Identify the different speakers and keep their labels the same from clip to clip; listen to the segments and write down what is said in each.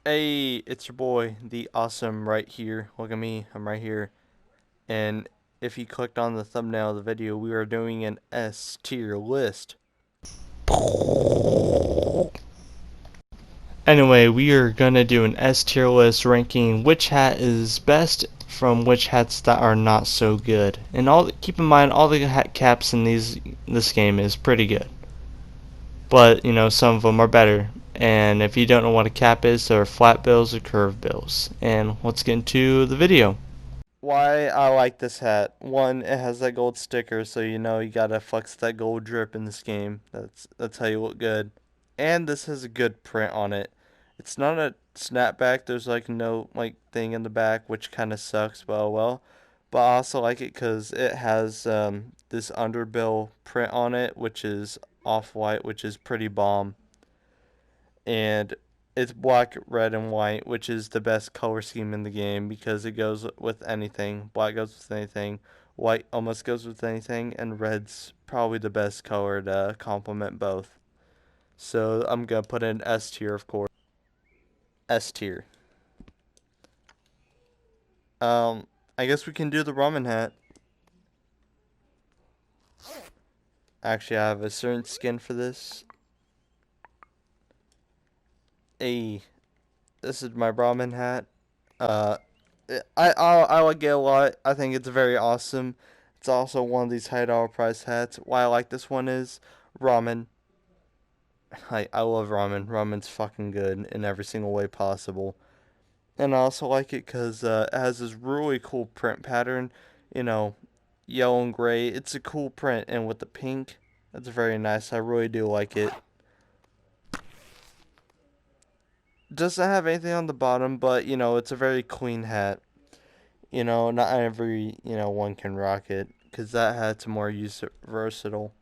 Speaker 1: Hey, it's your boy, the awesome right here. Look at me, I'm right here. And if you clicked on the thumbnail of the video, we are doing an S tier list. Anyway, we are gonna do an S tier list ranking which hat is best from which hats that are not so good. And keep in mind, all the hat caps in this game is pretty good, but some of them are better. And if you don't know what a cap is, there are flat bills or curved bills. And let's get into the video. Why I like this hat. One, it has that gold sticker, so you know you gotta flex that gold drip in this game. That's how you look good. And this has a good print on it. It's not a snapback. There's like no like thing in the back, which kind of sucks. But oh well. But I also like it because it has this underbill print on it, which is off white, which is pretty bomb. And it's black, red, and white, which is the best color scheme in the game because it goes with anything. Black goes with anything, white almost goes with anything, and red's probably the best color to complement both. So I'm gonna put in S tier, of course. S tier. Um, I guess we can do the ramen hat. Actually, I have a certain skin for this. A, this is my ramen hat. Uh, I like it a lot. I think it's very awesome. It's also one of these high dollar price hats. Why I like this one is ramen. I love ramen. Ramen's fucking good in every single way possible. And I also like it because it has this really cool print pattern. You know, yellow and gray. It's a cool print, and with the pink, that's very nice. I really do like it. Doesn't have anything on the bottom, but it's a very clean hat. Not every, one can rock it because that hat's more versatile.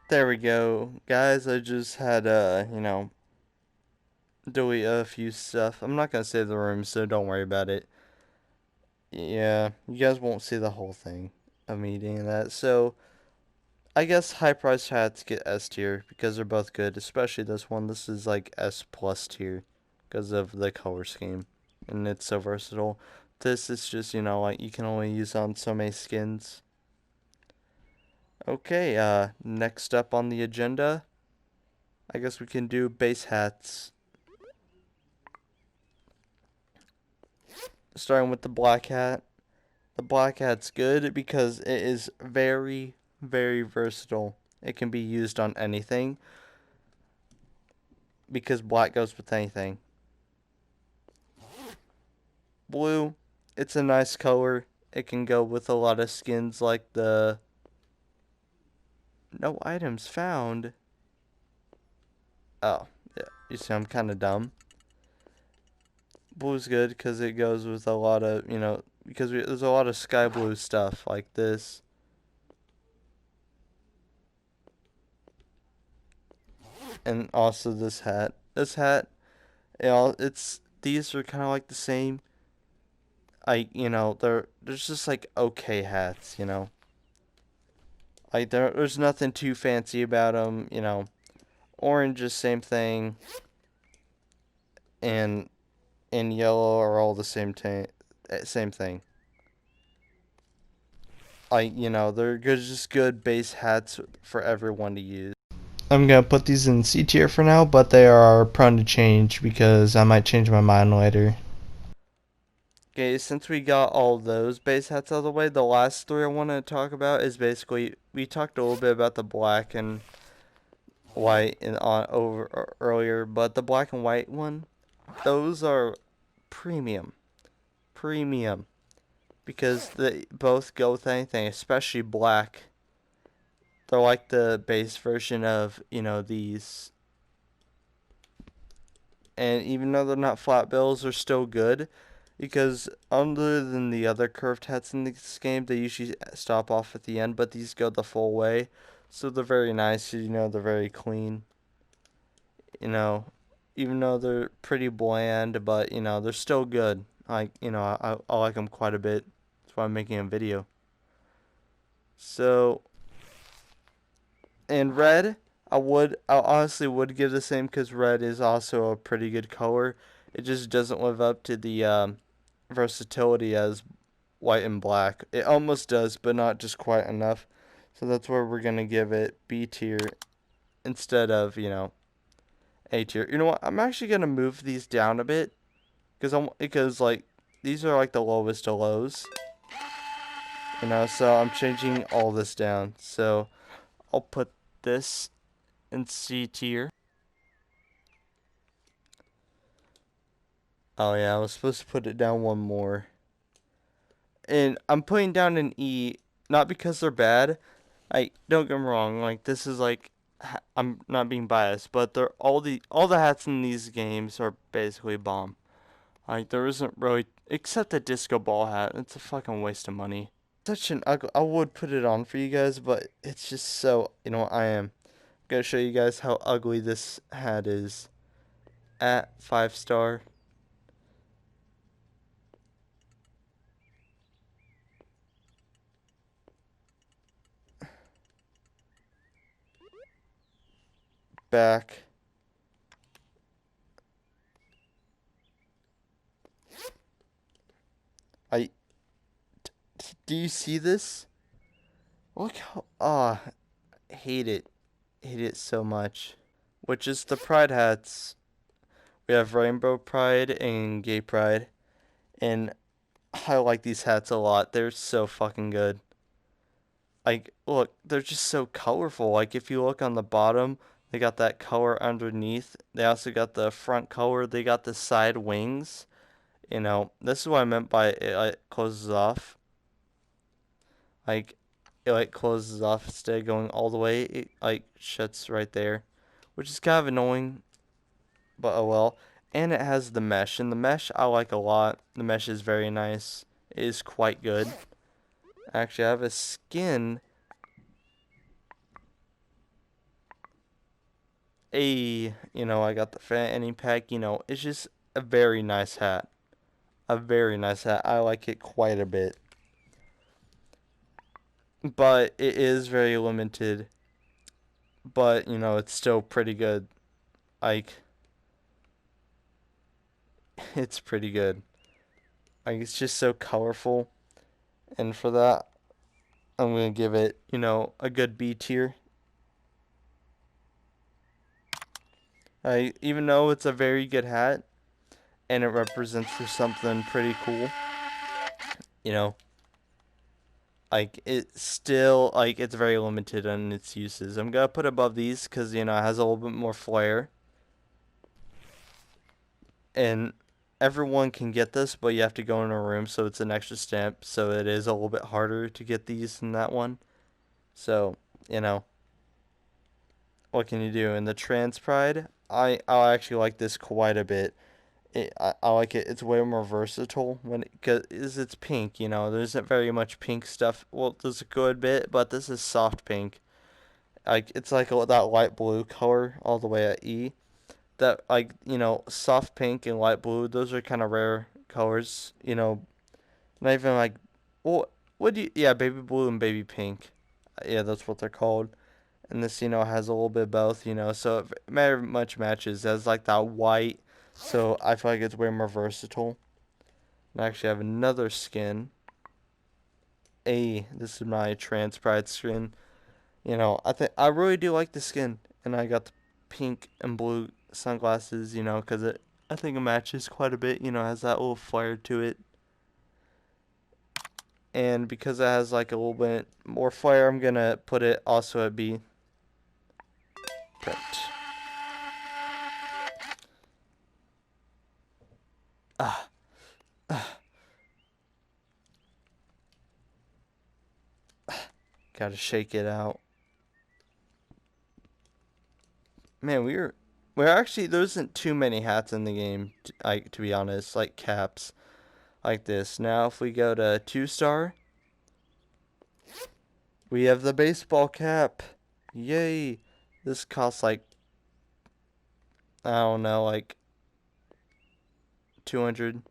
Speaker 1: There we go, guys. I just had delete a few stuff. I'm not gonna save the room, so don't worry about it. Yeah, you guys won't see the whole thing of me doing that. So I guess high price hats get S tier because they're both good, especially this one. This is like S plus tier because of the color scheme and it's so versatile. This is just, like you can only use on so many skins. Okay, next up on the agenda, I guess we can do base hats. Starting with the black hat. The black hat's good because it is very, very versatile. It can be used on anything because black goes with anything. Blue, it's a nice color. It can go with a lot of skins like the no items found. Oh, yeah. You see, I'm kind of dumb. Blue's good because it goes with a lot of, because there's a lot of sky blue stuff like this. And also this hat. This hat, these are kind of like the same. There's just like okay hats. Like there's nothing too fancy about them. Orange is same thing, and yellow are all the same thing. They're good, just good base hats for everyone to use. I'm gonna put these in C tier for now, but they are prone to change because I might change my mind later. Okay, since we got all those base hats out of the way, the last three I want to talk about is basically we talked a little bit about the black and white and on over earlier, but the black and white one, those are premium, premium, because they both go with anything, especially black. They're like the base version of these, and even though they're not flat bills, they're still good. Because other than the other curved hats in this game, they usually stop off at the end, but these go the full way. So they're very nice, they're very clean. You know, even though they're pretty bland, but, they're still good. I like them quite a bit. That's why I'm making a video. So, in red, I honestly would give the same because red is also a pretty good color. It just doesn't live up to the versatility as white and black. It almost does, but not just quite enough. So that's where we're gonna give it B tier instead of A tier. You know what? I'm actually gonna move these down a bit because like these are like the lowest of lows. So I'm changing all this down. So I'll put this in C tier. Oh yeah, I was supposed to put it down one more. And I'm putting down an E, not because they're bad. Don't get me wrong. Like this is like I'm not being biased, but they're all the hats in these games are basically bomb. Like there isn't really except the disco ball hat. It's a fucking waste of money. Such an ugly. I would put it on for you guys, but it's just so. I am gonna show you guys how ugly this hat is. At 5-star. Back. I Do you see this? Look how hate it. Hate it so much. Which is the pride hats. We have rainbow pride and gay pride. And I like these hats a lot. They're so fucking good. Like look, they're just so colorful. Like if you look on the bottom, they got that color underneath. They also got the front color. They got the side wings. This is what I meant by it like closes off. Like it like closes off instead of going all the way. It like shuts right there, which is kind of annoying, but oh well. And it has the mesh, and the mesh I like a lot. The mesh is very nice. It is quite good. Actually, I have a skin. I got the fanny pack. It's just a very nice hat. A very nice hat. I like it quite a bit. But it is very limited. But, it's still pretty good. Like, it's pretty good. Like, it's just so colorful. And for that, I'm going to give it, a good B tier. Even though it's a very good hat and it represents for something pretty cool, you know, like it's still like it's very limited on its uses. I'm gonna put above these because it has a little bit more flair, and everyone can get this, but you have to go in a room, so it's an extra stamp, so it is a little bit harder to get these than that one. So what can you do? In the Trans Pride, I actually like this quite a bit. I like it. It's way more versatile because it's pink. There isn't very much pink stuff. Well, there's a good bit, but this is soft pink. Like it's like that light blue color all the way at E. That soft pink and light blue. Those are kind of rare colors. Not even like, well, what do you? Yeah, baby blue and baby pink. Yeah, that's what they're called. And this has a little bit of both. So it very much matches. It has like that white. So I feel like it's way more versatile. I actually have another skin. This is my Trans Pride skin. I really do like the skin, and I got the pink and blue sunglasses. Because I think it matches quite a bit. Has that little flair to it, and because it has like a little bit more flair, I'm gonna put it also at B. But ah, gotta shake it out. Man, we're actually there isn't too many hats in the game. To be honest, like caps like this. Now, if we go to 2-star, we have the baseball cap. Yay! This costs like I don't know, like 200.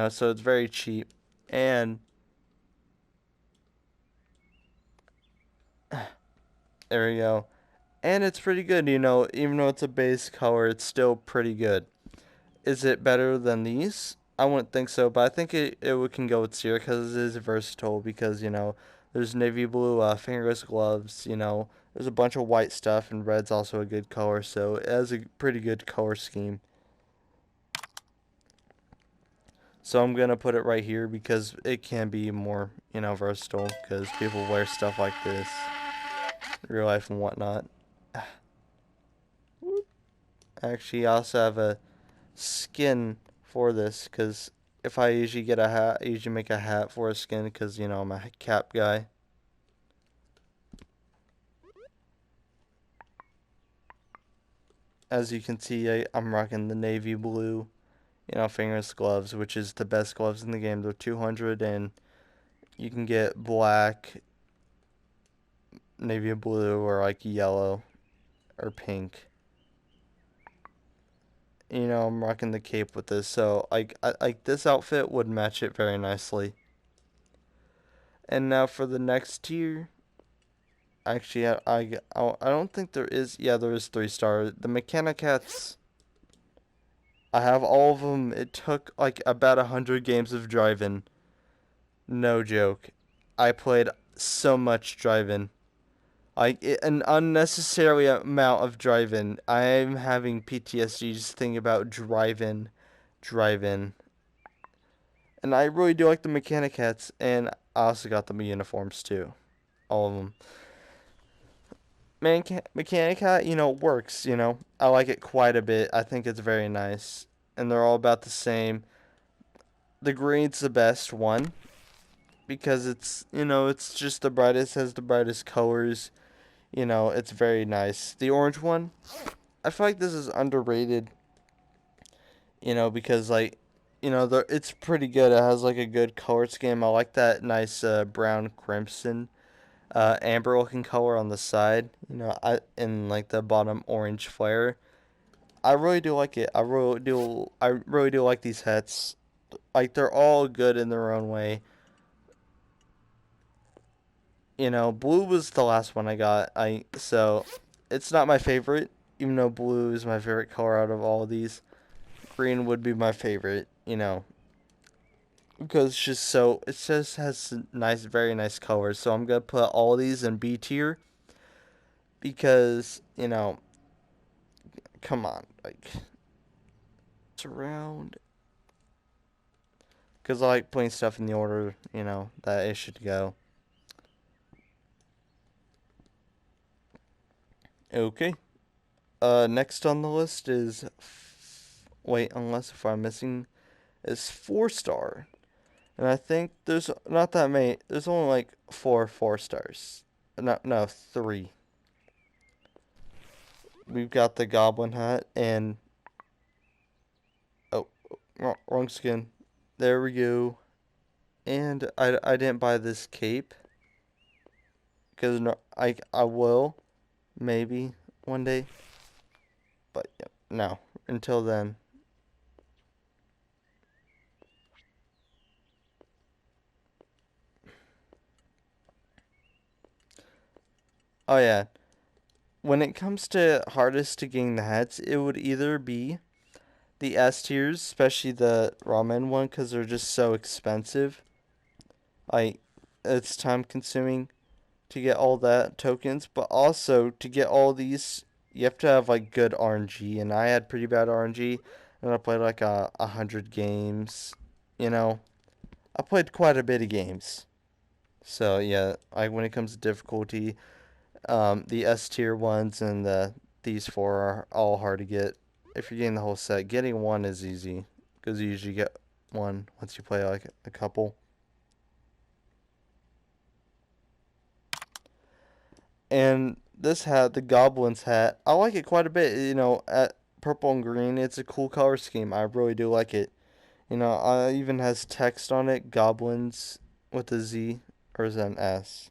Speaker 1: So it's very cheap. And there we go. And it's pretty good, you know, even though it's a base color, it's still pretty good. Is it better than these? I wouldn't think so, but I think it can go with C because it is versatile. Because you know, there's navy blue fingerless gloves. You know, there's a bunch of white stuff, and red's also a good color. So it has a pretty good color scheme. So I'm gonna put it right here because it can be more, you know, versatile. Because people wear stuff like this in real life and whatnot. Actually, I also have a skin for this because if I usually get a hat, I usually make a hat for a skin because, you know, I'm a cap guy. As you can see, I'm rocking the navy blue, you know, fingerless gloves, which is the best gloves in the game. They're 200, and you can get black, navy blue, or like yellow or pink. You know, I'm rocking the cape with this, so like this outfit would match it very nicely. And now for the next tier. Actually, I don't think there is. Yeah, there is 3-star. The mechanic hats, I have all of them. It took like about 100 games of driving. No joke. I played so much driving. Like an unnecessary amount of driving. I'm having PTSD just thinking about driving. And I really do like the mechanic hats, and I also got the uniforms too. All of them. Mechanic hat, you know, works, you know. I like it quite a bit. I think it's very nice. And they're all about the same. The green's the best one because it's, you know, it's just the brightest, has the brightest colors. You know, it's very nice. The orange one, I feel like this is underrated, you know, because like, you know, it's pretty good. It has like a good color scheme. I like that nice brown crimson amber looking color on the side, you know, in like the bottom orange flare. I really do like it. I really do like these hats. Like they're all good in their own way. You know, blue was the last one I got. So it's not my favorite, even though blue is my favorite color out of all of these. Green would be my favorite, you know, because it just has nice, very nice colors. So I'm gonna put all these in B tier because, you know, come on, like it's around. Because I like putting stuff in the order, you know, that it should go. Okay. Next on the list is, wait, unless if I'm missing, is 4-star. And I think there's not that many. There's only like 4 4-stars. No, 3. We've got the goblin hat and, oh, wrong skin. There we go. And I didn't buy this cape because no, I will maybe one day, but yeah, no. Until then. Oh yeah. When it comes to hardest to gain the hats, it would either be the S tiers, especially the ramen one, because they're just so expensive. Like, it's time consuming to get all that tokens, but also to get all these, you have to have like good RNG, and I had pretty bad RNG, and I played like 100 games. You know, I played quite a bit of games. So yeah, like when it comes to difficulty, the S tier ones and these 4 are all hard to get. If you're getting the whole set, getting one is easy because you usually get one once you play like a couple. And this hat, the Goblin's hat, I like it quite a bit. You know, at purple and green, it's a cool color scheme. I really do like it. You know, it even has text on it, Goblins with a Z, or is that an S?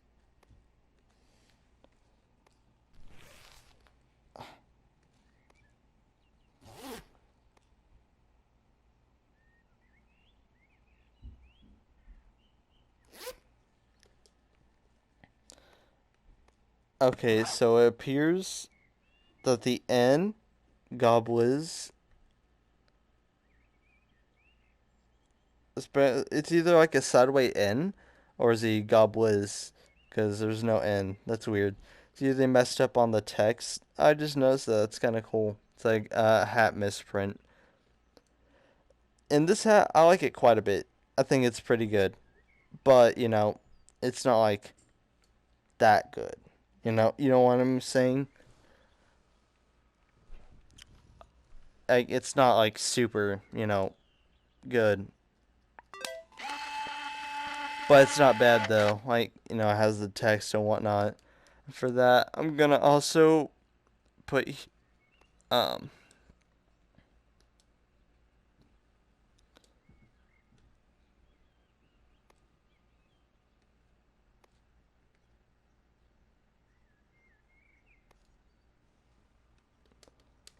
Speaker 1: Okay, so it appears that the N Gobliz, it's either like a sideway N or is he Gobliz, because there's no N. That's weird. It's either they messed up on the text. I just noticed that. It's kind of cool. It's like a hat misprint. And this hat, I like it quite a bit. I think it's pretty good. But, it's not like that good. You know what I'm saying? Like, it's not like super, good. But it's not bad though. Like, it has the text and whatnot. For that, I'm gonna also put um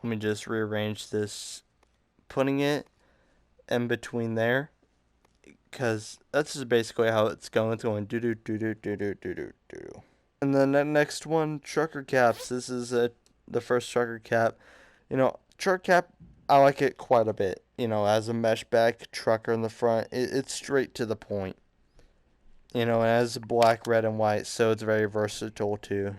Speaker 1: let me just rearrange this, putting it in between there, because that's just basically how it's going. It's going do do do do do do do do do. And then the next one, trucker caps. This is the first trucker cap. Truck cap, I like it quite a bit. As a mesh back trucker in the front, it's straight to the point. It has black, red, and white, so it's very versatile too.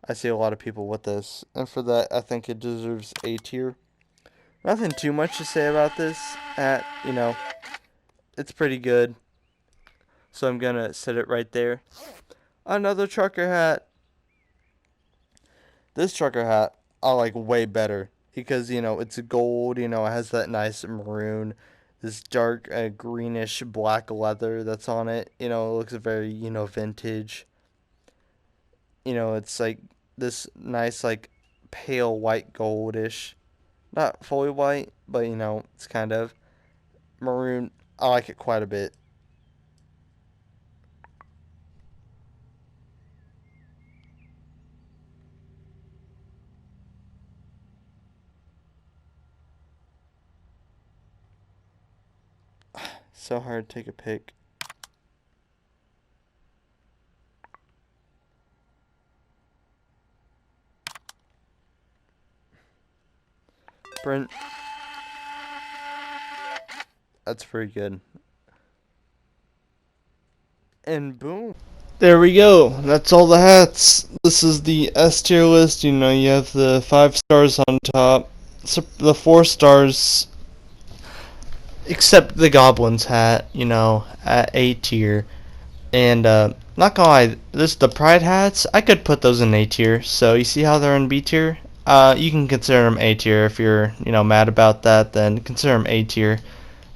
Speaker 1: I see a lot of people with this, and for that, I think it deserves A tier. Nothing too much to say about this hat. It's pretty good, so I'm gonna set it right there. Another trucker hat. This trucker hat I like way better because it's gold. It has that nice maroon, this dark greenish black leather that's on it. It looks very vintage. It's like this nice like pale white goldish, not fully white, but it's kind of maroon. I like it quite a bit. So hard to take a pic. Brent, that's pretty good. And boom. There we go. That's all the hats. This is the S tier list. You have the 5 stars on top. So the 4 stars, except the Goblin's hat, at A tier. And not gonna lie, the Pride hats, I could put those in A tier. So you see how they're in B tier? You can consider them A tier. If you're mad about that, then consider them A tier.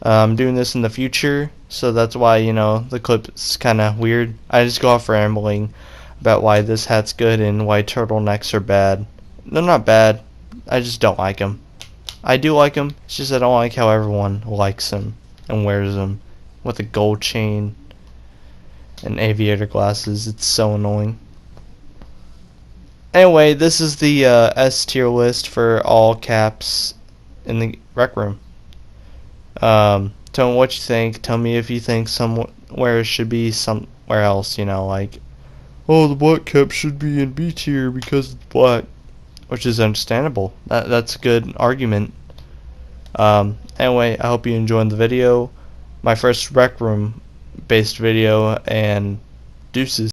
Speaker 1: I'm doing this in the future, so that's why the clip is kind of weird. I just go off rambling about why this hat's good and why turtlenecks are bad. They're not bad. I just don't like them. I do like them. It's just I don't like how everyone likes them and wears them with a gold chain and aviator glasses. It's so annoying. Anyway, this is the S tier list for all caps in the rec room. Tell me what you think. Tell me if you think somewhere it should be somewhere else. Like, oh, the black cap should be in B tier because it's black, which is understandable. That's a good argument. Anyway, I hope you enjoyed the video. My first rec room based video, and deuces.